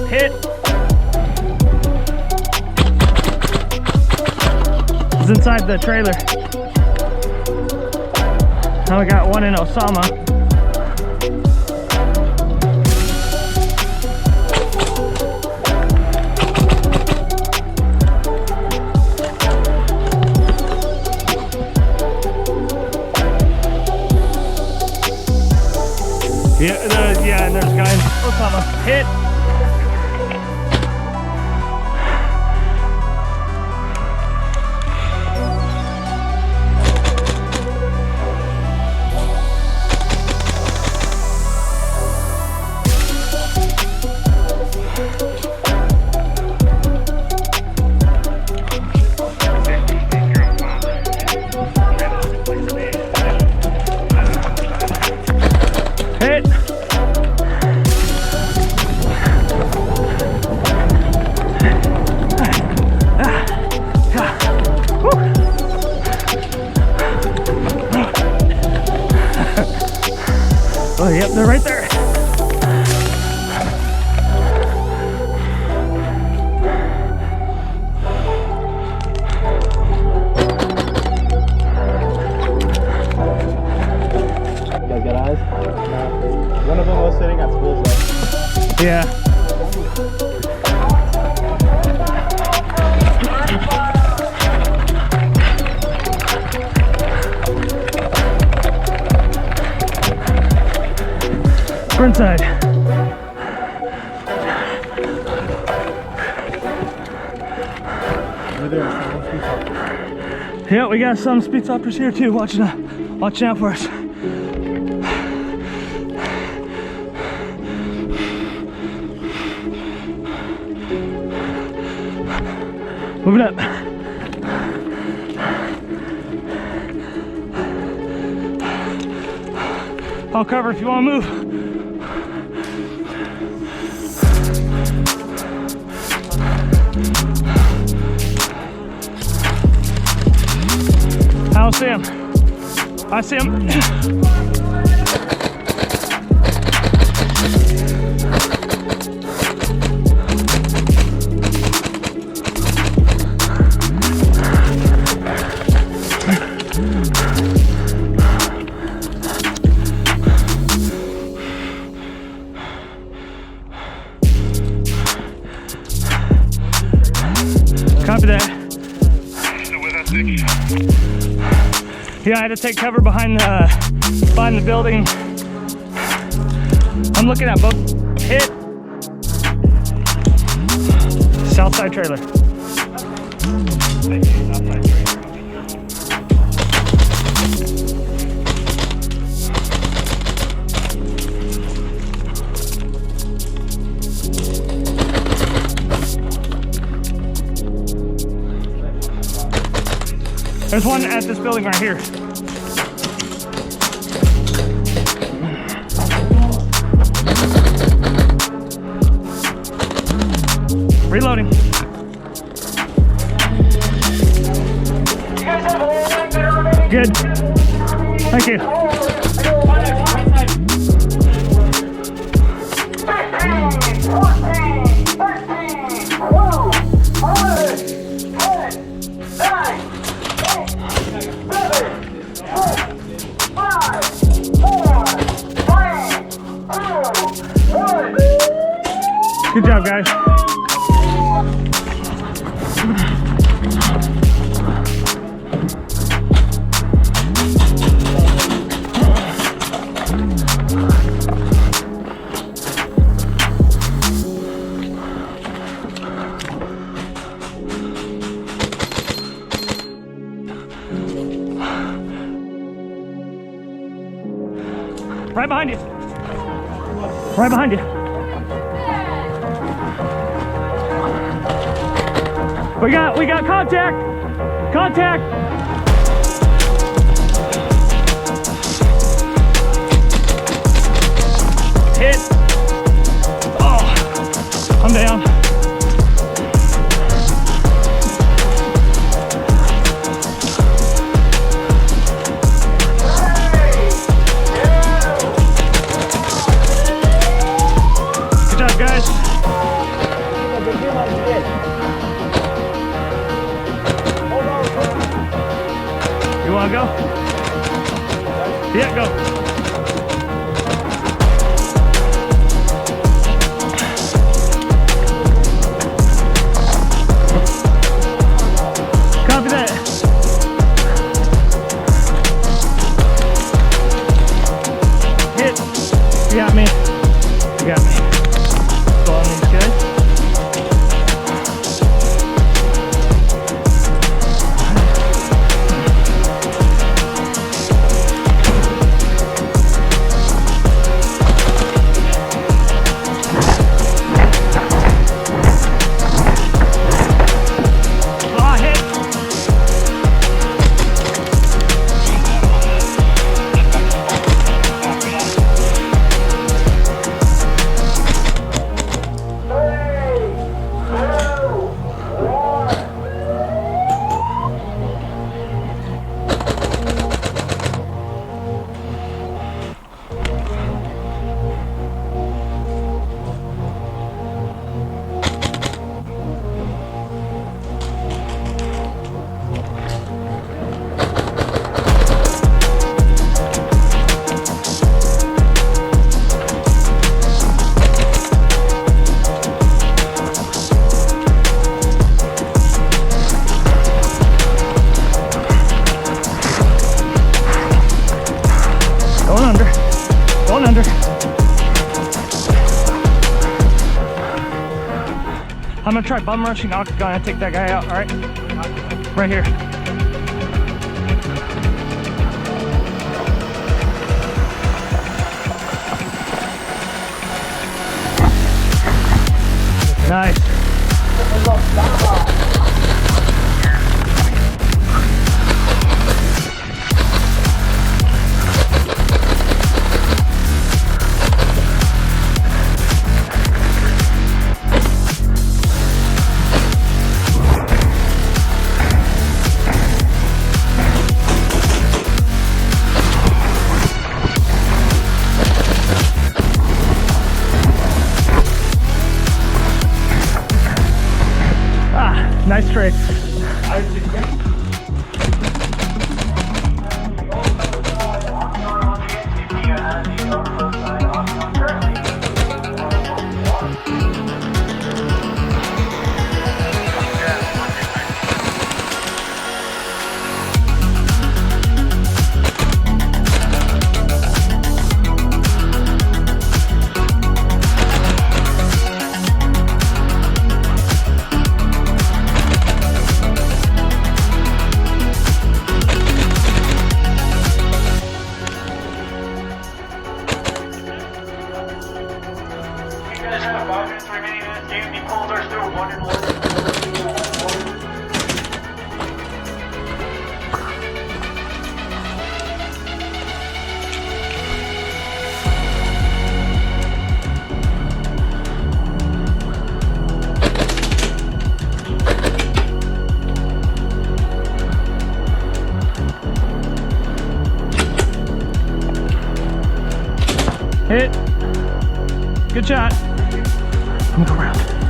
Hit. It's inside the trailer. Now we got one in Osama. Yeah, and there's a guy in Osama. Hit. Oh, yep, they're right there. You guys got eyes? One of them was sitting at school zone. Yeah. Front side. Yeah, we got some speed stoppers here too, watching out for us. Moving up. I'll cover if you want to move. I don't see him. I see him. Copy that. Yeah, I had to take cover behind the building. I'm looking at both. Hit. South side trailer. There's one at this building right here. Reloading. Good. Thank you. Good job, guys. Right behind you. Right behind you. We got contact. Contact. Hit. Oh, I'm down. Good job, guys. I'll go. Yeah, go. Copy that. Hit. You got me. You got me. Go on these guys. I'm gonna try bum rushing octagon and take that guy out, alright? Right here. Nice. Nice trade. Hit. Good shot. I'm gonna go around.